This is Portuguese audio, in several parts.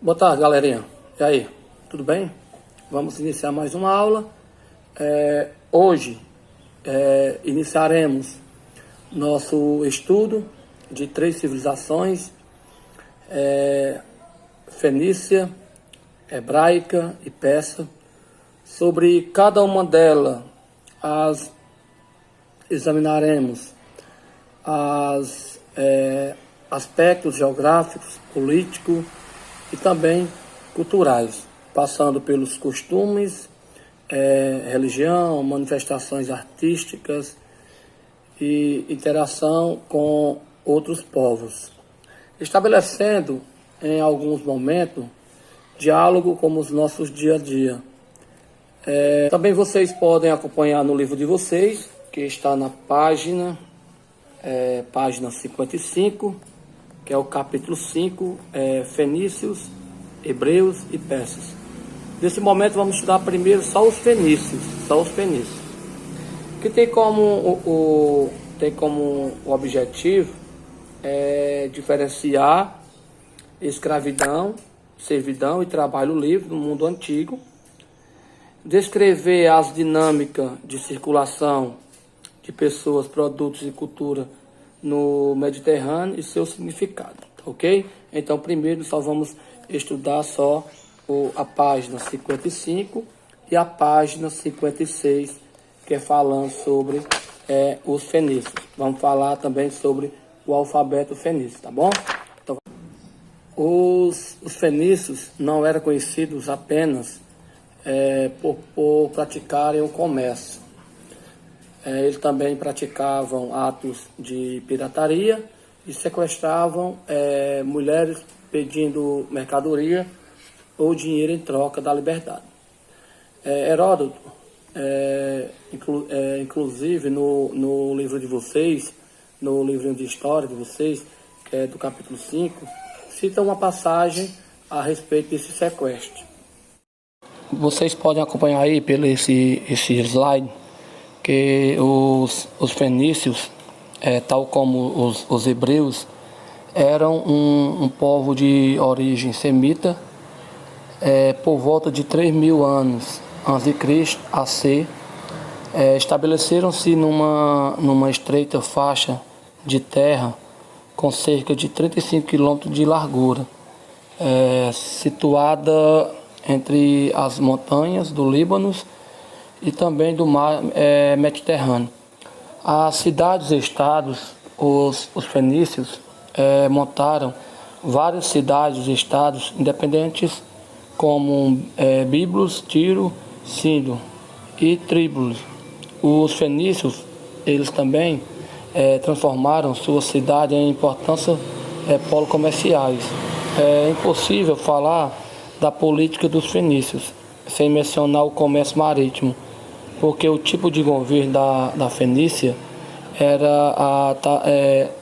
Boa tarde, galerinha. E aí, tudo bem? Vamos iniciar mais uma aula. Hoje iniciaremos nosso estudo de 3 civilizações, fenícia, hebraica e persa. Sobre cada uma delas, examinaremos aspectos geográficos, políticos e também culturais, passando pelos costumes, religião, manifestações artísticas e interação com outros povos, estabelecendo em alguns momentos diálogo com os nossos dia a dia. Também vocês podem acompanhar no livro de vocês, que está na página 55, que é o capítulo 5, fenícios, hebreus e persas. Nesse momento vamos estudar primeiro só os fenícios, que tem como o objetivo diferenciar escravidão, servidão e trabalho livre no mundo antigo, descrever as dinâmicas de circulação de pessoas, produtos e cultura no Mediterrâneo e seu significado, ok? Então, primeiro só vamos estudar só a página 55 e a página 56, que é falando sobre os fenícios. Vamos falar também sobre o alfabeto fenício, tá bom? Então, os fenícios não eram conhecidos apenas por praticarem o comércio. Eles também praticavam atos de pirataria e sequestravam mulheres pedindo mercadoria ou dinheiro em troca da liberdade. Heródoto, inclusive no livro de vocês, no livro de história de vocês, que é do capítulo 5, cita uma passagem a respeito desse sequestro. Vocês podem acompanhar aí pelo esse slide, que os fenícios, tal como os hebreus, eram um povo de origem semita, por volta de 3.000 anos antes de Cristo, AC, estabeleceram-se numa estreita faixa de terra com cerca de 35 quilômetros de largura, situada entre as montanhas do Líbano e também do mar Mediterrâneo. As cidades-estados, os fenícios montaram várias cidades-estados independentes como Biblos, Tiro, Sídon e Trípolis. Os fenícios, eles também transformaram sua cidade em importância polo comerciais. É impossível falar da política dos fenícios sem mencionar o comércio marítimo, porque o tipo de governo da Fenícia era a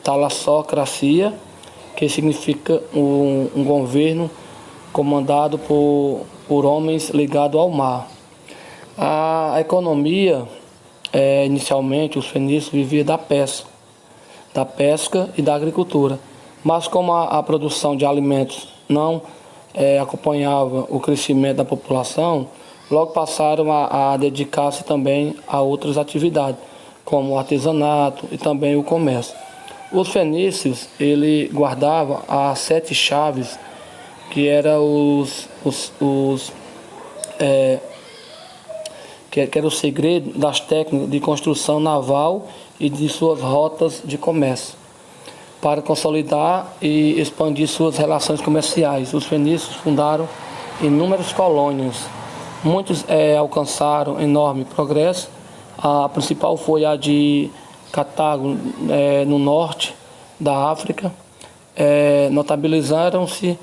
talassocracia, que significa um governo comandado por homens ligados ao mar. A economia, inicialmente, os fenícios viviam da pesca e da agricultura, mas como a produção de alimentos não acompanhava o crescimento da população, logo passaram a dedicar-se também a outras atividades, como o artesanato e também o comércio. Os fenícios, ele guardavam as 7 chaves, que eram que era o segredo das técnicas de construção naval e de suas rotas de comércio, para consolidar e expandir suas relações comerciais. Os fenícios fundaram inúmeras colônias. Muitos alcançaram enorme progresso. A principal foi a de Cartago, no norte da África. Notabilizaram-se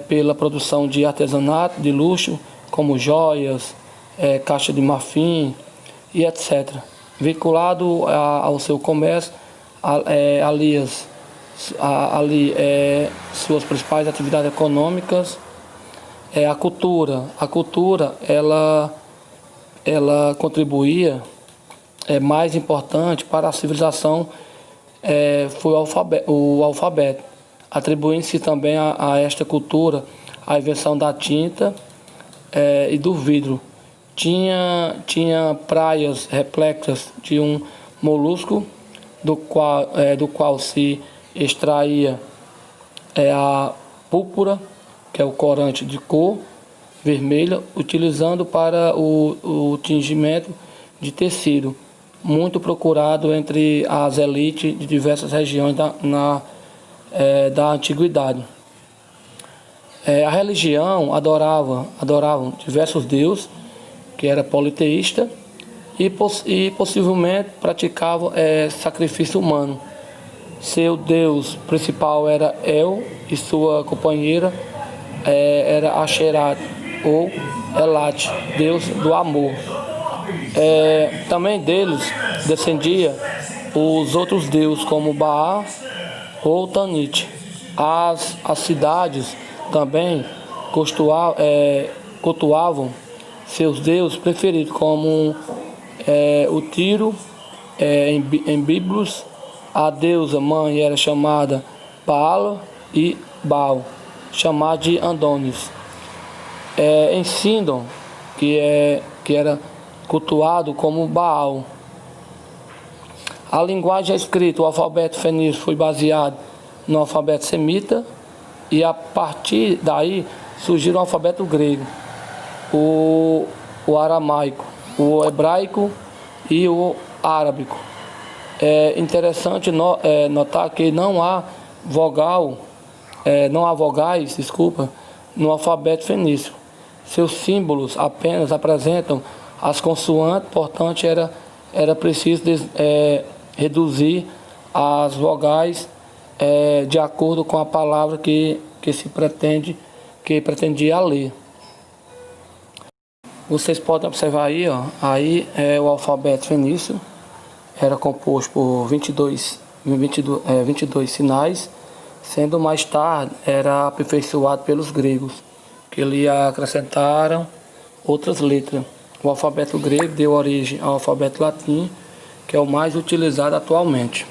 pela produção de artesanato de luxo, como joias, caixa de marfim e etc. Vinculado ao seu comércio, suas principais atividades econômicas, a cultura. A cultura, ela contribuía, mais importante para a civilização, foi o alfabeto, atribuindo-se também a esta cultura a invenção da tinta e do vidro. Tinha praias repletas de um molusco do qual se extraía a púrpura, que é o corante de cor vermelha, utilizando para o tingimento de tecido, muito procurado entre as elites de diversas regiões da antiguidade. A religião adoravam diversos deuses, que era politeísta, e possivelmente praticavam sacrifício humano. Seu deus principal era El e sua companheira era Asherat ou Elat, deus do amor. Também deles descendia os outros deuses como Baal ou Tanit. As cidades também cultuavam seus deuses preferidos, como o Tiro, em Biblos. A deusa mãe era chamada Baal e Baal, chamada de Adonis. Em Sidon, que era cultuado como Baal. A linguagem escrita, o alfabeto fenício, foi baseado no alfabeto semita, e a partir daí surgiu o alfabeto grego, o aramaico, o hebraico e o árabico. É interessante notar que não há vogais, no alfabeto fenício. Seus símbolos apenas apresentam as consoantes, portanto era preciso reduzir as vogais de acordo com a palavra que pretendia ler. Vocês podem observar aí, aí o alfabeto fenício era composto por 22 sinais, sendo mais tarde era aperfeiçoado pelos gregos, que lhe acrescentaram outras letras. O alfabeto grego deu origem ao alfabeto latim, que é o mais utilizado atualmente.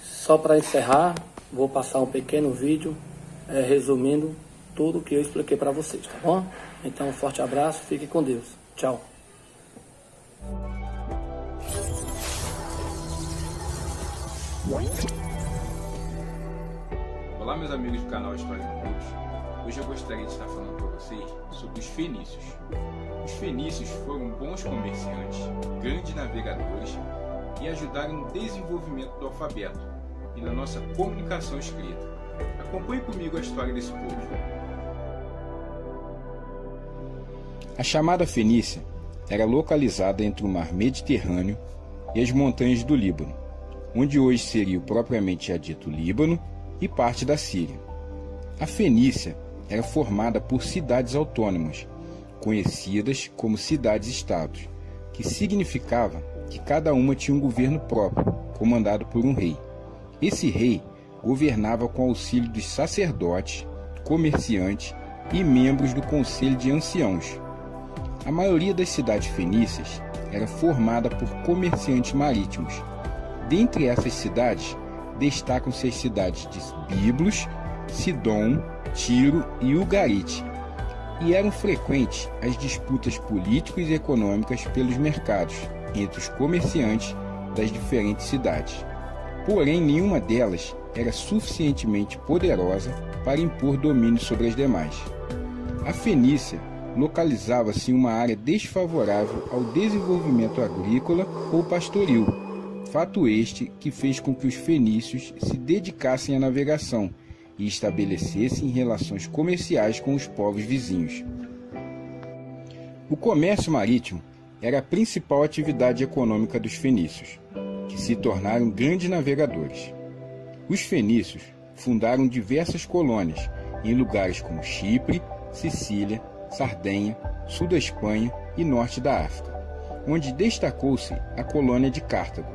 Só para encerrar, vou passar um pequeno vídeo resumindo tudo o que eu expliquei para vocês, tá bom? Então, um forte abraço, fique com Deus. Tchau. Olá, meus amigos do canal História em Minutos. Hoje eu gostaria de estar falando para vocês sobre os fenícios. Os fenícios foram bons comerciantes, grandes navegadores e ajudaram no desenvolvimento do alfabeto e na nossa comunicação escrita. Acompanhe comigo a história desse povo. A chamada Fenícia era localizada entre o mar Mediterrâneo e as montanhas do Líbano, onde hoje seria o propriamente dito Líbano e parte da Síria. A Fenícia era formada por cidades autônomas, conhecidas como cidades-estados, que significava que cada uma tinha um governo próprio, comandado por um rei. Esse rei governava com auxílio dos sacerdotes, comerciantes e membros do conselho de anciãos. A maioria das cidades fenícias era formada por comerciantes marítimos. Dentre essas cidades, destacam-se as cidades de Biblos, Sidom, Tiro e Ugarite, e eram frequentes as disputas políticas e econômicas pelos mercados entre os comerciantes das diferentes cidades. Porém, nenhuma delas era suficientemente poderosa para impor domínio sobre as demais. A Fenícia localizava-se em uma área desfavorável ao desenvolvimento agrícola ou pastoril, fato este que fez com que os fenícios se dedicassem à navegação e estabelecessem relações comerciais com os povos vizinhos. O comércio marítimo era a principal atividade econômica dos fenícios, que se tornaram grandes navegadores. Os fenícios fundaram diversas colônias em lugares como Chipre, Sicília, Sardenha, sul da Espanha e norte da África, onde destacou-se a colônia de Cartago.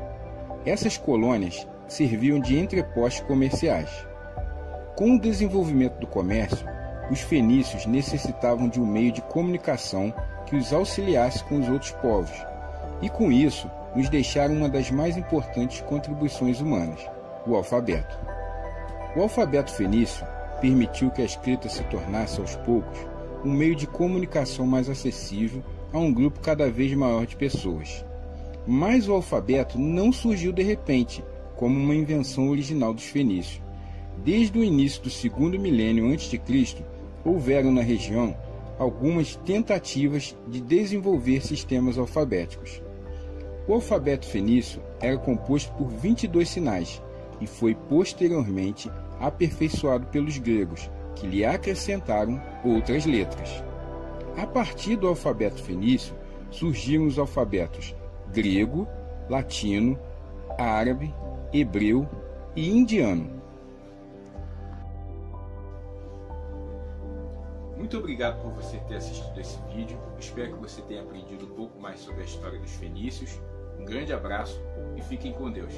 Essas colônias serviam de entrepostos comerciais. Com o desenvolvimento do comércio, os fenícios necessitavam de um meio de comunicação que os auxiliasse com os outros povos, e com isso nos deixaram uma das mais importantes contribuições humanas, o alfabeto. O alfabeto fenício permitiu que a escrita se tornasse aos poucos um meio de comunicação mais acessível a um grupo cada vez maior de pessoas. Mas o alfabeto não surgiu de repente, como uma invenção original dos fenícios. Desde o início do segundo milênio a.C., houveram na região algumas tentativas de desenvolver sistemas alfabéticos. O alfabeto fenício era composto por 22 sinais e foi posteriormente aperfeiçoado pelos gregos, que lhe acrescentaram outras letras. A partir do alfabeto fenício surgiram os alfabetos grego, latino, árabe, hebreu e indiano. Muito obrigado por você ter assistido esse vídeo. Espero que você tenha aprendido um pouco mais sobre a história dos fenícios. Um grande abraço e fiquem com Deus.